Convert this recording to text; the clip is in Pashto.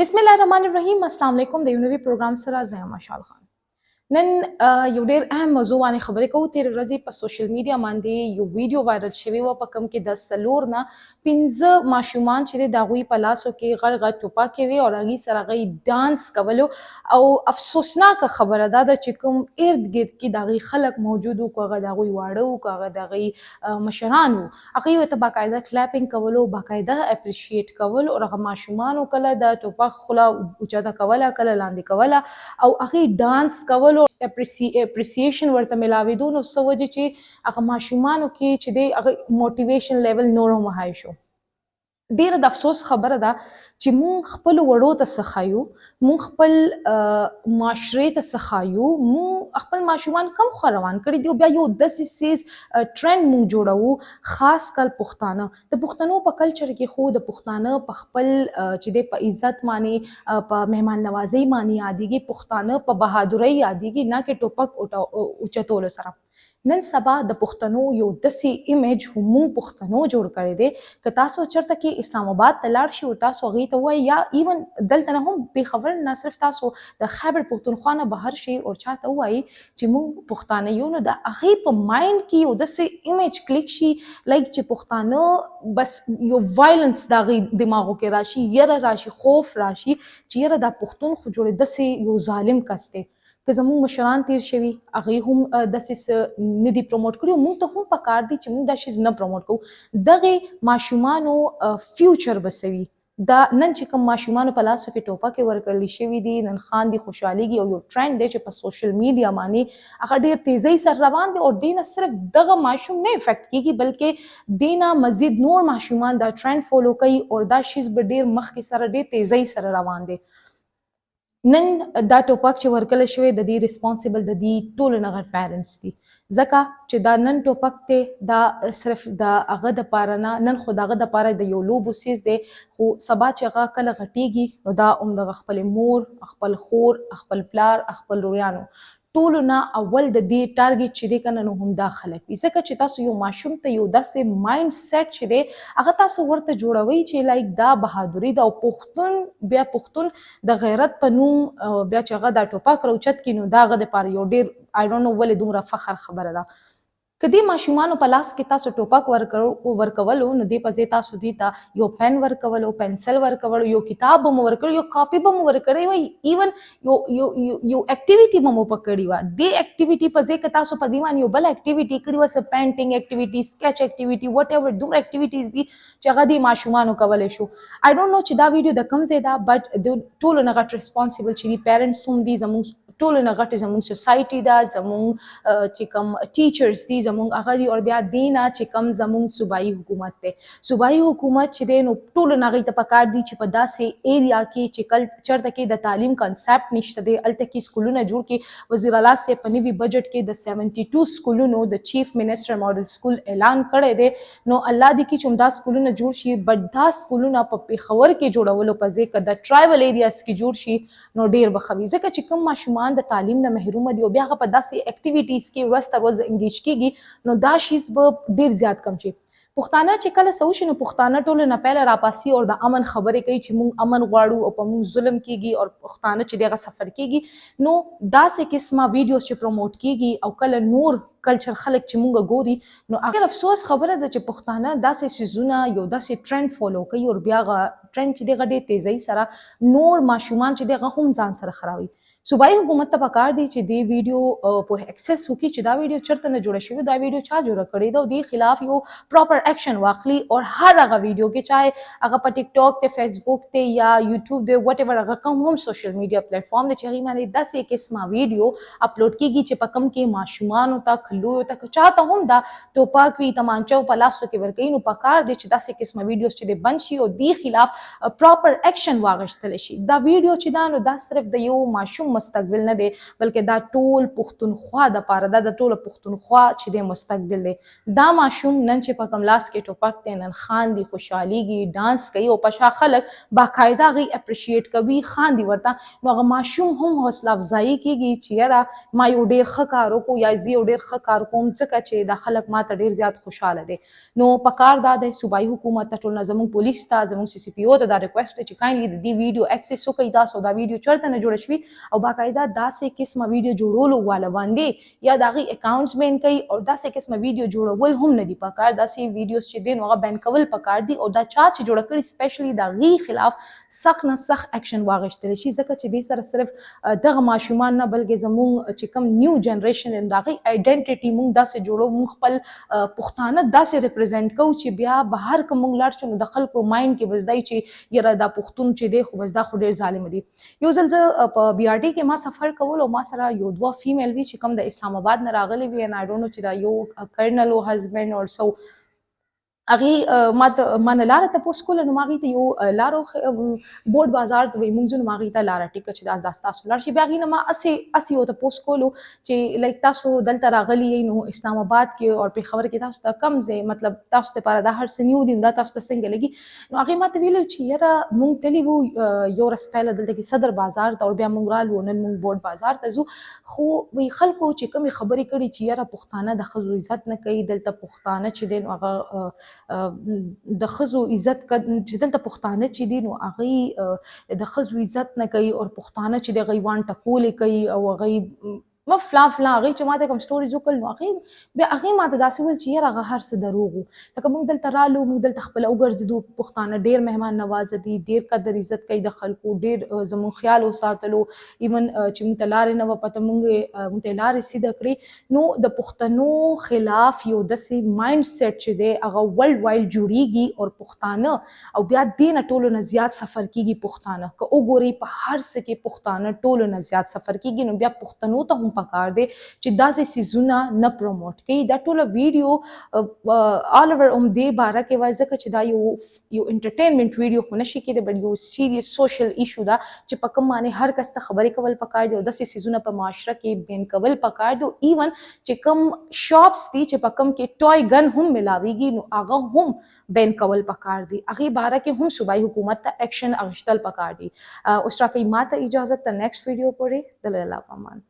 बिस्मिल्लाहिर्रहमानिर्रहीम अस्सलाम वालेकुम د یو नوي پروګرام سره زه یم مشال خان نن یو ډیر اهم موضوع باندې خبرې کوو. تیر ورځې په سوشل میډیا باندې یو ویډیو وایرل شوی و په کوم کې د سلور نه 15 ماشومان چې د هغوی په لاسو کې غړ غړ ټوپکې وي او هغوی سره هغوی ډانس کولو او افسوسناکه خبره دا ده چې کوم ارد ګرد کې د هغوی خلک موجود وو، که هغه د هغوی واړه وو، که هغه د هغوی مشران وو، هغوی ورته باقاعده کلیپینګ کولو، باقاعده اپریشیټ کول او هغه ماشومانو کله د ټوپک خوله اوچته کوله، کله لاندې کوله او هغوی ډانس کولو اپریسیشن ورته ملاوېدو. نو څه وجه چې هغه ماشومانو کې چې دی هغه موټیویشن لیول نور هم های شو. ډیره د افسوس خبره ده چې مونږ خپل وړو ته څه ښایو، مونږ خپل معاشرې ته څه ښایو، مونږ خپل ماشومان کم خوا روان کړي دي او بیا یو داسې سیز ټرند مونږ جوړوو. خاص کل پښتانه د پښتنو په کلچر کې خو د پښتانه په خپل چې دی په عزت باندې په مهمان نوازۍ باندې یادېږي، پښتانه په بهادرۍ یادېږي، نه کې ټوپک اوچتولو سره. نن سبا د پښتنو یو داسې ایمیج موږ پښتنو جوړ کړی دی، که تاسو چېرته کې اسلام آباد ته لاړ شئ او تاسو هغوی ته ووایئ یا ایون دلته نه هم بېخبر نه صرف تاسو د خیبر پښتونخوا نه بهر شئ او چاته ووایئ چې موږ پښتانه یو، نو د هغې په مایند کې یو داسې ایمیج کلیک شي لایک چې پښتانه بس یو وایلنس د هغوی دماغو کې راشي، یره راشي، خوف راشي چې یره دا پښتون خو جوړې داسې یو ظالم کس دی. که زموږ مشران تیر شوي هغوی هم داسې څه نه دي پروموټ کړي او موږ ته هم پکار دي چې موږ دا شیز نه پروموټ کوو. دغې ماشومانو فیوچر به څه وي؟ دا نن چې کوم ماشومانو په لاسو کې ټوپکې ورکړل شوي دي، نن خاندي، خوشحالېږي او یو ټرینډ دی چې په سوشل میډیا باندې هغه ډېر تیزۍ سره روان دی او دې نه صرف دغه ماشوم نه افیکټ کېږي بلکې دې نه مزید نور ماشومان دا ټرینډ فالو کوي او دا شیز به ډېر مخکې سره ډېر تیزۍ سره روان دی. نن دا ټوپک چې ورکړل شوی د دې ریسپانسیبل د دې ټولو نه غټ پیرنټس دي، ځکه چې دا نن ټوپک دی دا صرف د هغه دپاره نه، نن خو د هغه دپاره د یو لوبو څیز دی، خو سبا چې هغه کله غټیږي نو دا همدغه خپلې مور، خپل خور، خپل پلار، خپل روریانو ټولو نه اول د دې ټارګېټ چې دی که نه نو هم دا خلک وي. ځکه چې تاسو یو ماشوم ته یو داسې مایند سیټ چې دی هغه تاسو ورته جوړوئ چې لایک دا بهادري ده او پښتون بیا پښتون د غیرت په نوم بیا چې هغه دا ټوپک راوچت کړي نو دا هغه دپاره یو ډېر آی ډونټ نو ولې دومره فخر خبره ده. که دې ماشومانو په لاس کې تاسو ټوپک ورکولو نو دې په ځای تاسو دې ته یو پین ورکولو، پنسل ورکولو، یو کتاب به مو ورکړی، یو کاپي به مو ورکړی وای، ایون یو اکټیویټي به مو په کړې وه. دې اکټیویټي په ځای که تاسو په دې باندې یو بل اکټیویټي کړې وه، څه پینټینګ اکټیویټي، سکیچ اکټیویټي، وټ ایور دومره اکټیویټیز دي چې هغه دې ماشومانو کولی شو. آی ډونټ نو چې دا ویډیو د کوم ځای ده بټ د ټولو نه غټ ریسپانسیبل چې دي پیرنټس هم دي، زموږ ټولو نه غټې زموږ سوسایټي ده، زموږ چې کوم ټیچرز دي زموږ هغه دي او بیا دې نه چې کوم زموږ صوبایي حکومت دی. صوبایي حکومت چې دی نو ټولو نه هغوی ته پکار دي چې په داسې ایریا کې چې چېرته کې د تعلیم کنسپټ نشته دی هلته کې سکولونه جوړ کړي. وزیر اعلی صاحب په نوي بجټ کې د 72 سکولونو د چیف منسټر ماډل سکول اعلان کړی دی. نو الله دې کړي چې همدا سکولونه جوړ شي، بټ دا سکولونه په پېښور کې جوړولو په ځای که د ټرایبل ایریاز کې جوړ شي نو ډېر به ښه وي. ځکه چې کوم ماشومان د تعلیم نه محرومه دي او بیا هغه په داسې اکټیویټیز کې ورځ تر ورځ انګیج کېږي نو دا شیز به ډېر زیات کم شي. پښتانه چې کله څه وشي نو پښتانه ټولو نه پیله راپاسي او د امن خبرې کوي چې موږ امن غواړو او په موږ ظلم کېږي او پښتانه چې دی هغه سفر کېږي. نو داسې قسمه ویډیوز چې پروموټ کېږي او کله نور کلچر خلک چې موږ ګوري نو هغه افسوس خبره ده چې پښتانه داسې څیزونه یو داسې ټرینډ فالو کوي او بیا هغه ټرینډ چې دی هغه ډېر تیزۍ سره نور ماشومان چې دی هغه هم ځان سره خرابوي. صوبایي حکومت ته پکار دی چې دې ویډیو پورې اکسس وکړي چې دا ویډیو چېرته نه جوړه شوې، دا ویډیو چا جوړه کړې ده او دې خلاف یو پراپر ایکشن واخلي او هر هغه ویډیو کې چاهے هغه په ټیک ټاک دی، فیسبوک دی یا یوټیوب دی، وټ ایور هغه کوم هم سوشل میډیا پلیټ فارم دی چې هغې باندې داسې قسمه ویډیو اپلوډ کېږي چې په کوم کې ماشومانو ته، لویو ته، که چاته هم دا ټوپک وي، تمانچه په لاسو کې ورکوي نو پکار دی چې داسې قسمه ویډیوز چې دی بند شي او دې خلاف پراپر ایکشن واخیستلی شي. دا ویډیو چې دا نو دا صرف د یو ماشوم مستقبل نه دی بلکې دا ټول پښتونخوا د پاره دا د ټول پښتونخوا چې د مستقبل دی دا ماشوم نن چې په کوم لاس کې ټوپک دی نن خاندي خوشحاليږي ډانس کوي او په شا خلک باقاعده غي اپریشیټ کوي خاندي ورته نو هغه ماشوم هم حوصله افزایی کیږي چې یاره ما یو ډیر ښه کار وکړو یا زه یو ډیر ښه کار کوم ځکه چې دا خلک ماته ډیر زیات خوشاله دي نو پکار دا د صوبایي حکومت ته ټول زموږ پولیس ته زموږ سی سی پی او ته دا ریکویسټ چې کایندلی د دې ویډیو اکسس وکړئ تاسو دا ویډیو چرته نه جوړ شوي او باقاعده داسې قسمه ویډیو جوړولو والا باندې یا د هغې اکاونټس بین کوي او داسې قسمه ویډیو جوړول هم نه دي پکار داسې ویډیوز چې دي نو هغه بین کول پکار دي او دا چا چې جوړه کړي سپیشلی د هغې خلاف سخت نه سخت اکشن واخیستلی شي ځکه چې دې سره صرف دغه ماشومان نه بلکې زموږ چې کوم نیو جنریشن د هغې آیډنټیټي موږ داسې جوړو موږ خپل پښتانه داسې ریپرزینټ کوو چې بیا بهر که موږ لاړ شو نو د خلکو مایند کې بس دی چې یاره دا پښتون چې دی خو بس دا خو ډېر ظالم دي یو ځل زه په بي آر ټي کې ما سفر کول او ما سره یو دوه فیمیل وي چې کوم د اسلام آباد نه راغلي وي ان آی ډونټ نو چې دا یو کرنل او هزبینډ اور سو هغې ما نه لاره تپوس کوله نو ما هغې ته یو لارو بورډ بازار ته وایي مونږ ځو نو ما هغې ته لاره ټیکه چې دا ستاسو لار شي بیا هغې نه ما هسې یو تپوس کولو چې لایک تاسو دلته راغلي یئ نو اسلام آباد کې او پېښور کې تاسو ته کم ځای مطلب تاسو دپاره دا هر څه نیو دي دا تاسو ته څنګه لګي نو هغې ما ته ویلل چې یاره مونږ تللي وو یو ورځ پهله دلته کې صدر بازار ته او بیا مونږ رالو نن مونږ بورډ بازار ته ځو خو وایي خلکو چې کومې خبرې کړي چې یاره پښتانه د ښځو عزت نه کوي دلته پښتانه چې دی نو هغه د ښځو عزت چې دلته پښتانه چې دي نو هغوی د ښځو عزت نه کوي او پښتانه چې دی هغوی وان ټکولې کوي او هغوی فلا هغوی چې ماته کوم سټوریز وکړل نو هغوی ماته داسې ویل چې یاره هغه هر څه دروغ وو لکه موږ دلته رالو موږ دلته خپله وګرځېدو پښتانه ډېر مهمان نوازه دي ډېر قدر عزت کوي د خلکو ډېر زموږ خیال وساتلو ایون چې موږ ته لارې نه وه پته موږ ته لارې سیده کړې نو د پښتنو خلاف یو داسې مایند سیټ چې دی هغه ورلډ وایډ جوړیږي او پښتانه او بیا دې نه ټولو نه زیات سفر کیږي پښتانه که وګورئ په هر څه کې پښتانه ټولو نه زیات سفر کیږي نو بیا پښتنو ته هم پکار دی چې داسې څیزونه نه پروموټ کوي دا ټوله ویډیو آل اوور دې باره کې وایي ځکه چې دا یو انټرټینمنټ ویډیو خو نشي کېدی بټ یو سیریس سوشل ایشو ده چې په کوم باندې هر کس ته خبرې کول پکار دي او داسې څیزونه په معاشره کې بین کول پکار دي ایون چې کوم شاپس دي چې په کوم کې ټوی ګن هم ملاویږي نو هغه هم بین کول پکار دي هغې باره کې هم صوبایي حکومت ته ایکشن اخیستل پکار دي اوس راکوئ ماته اجازت ته نیکسټ ویډیو پورې د الله په امان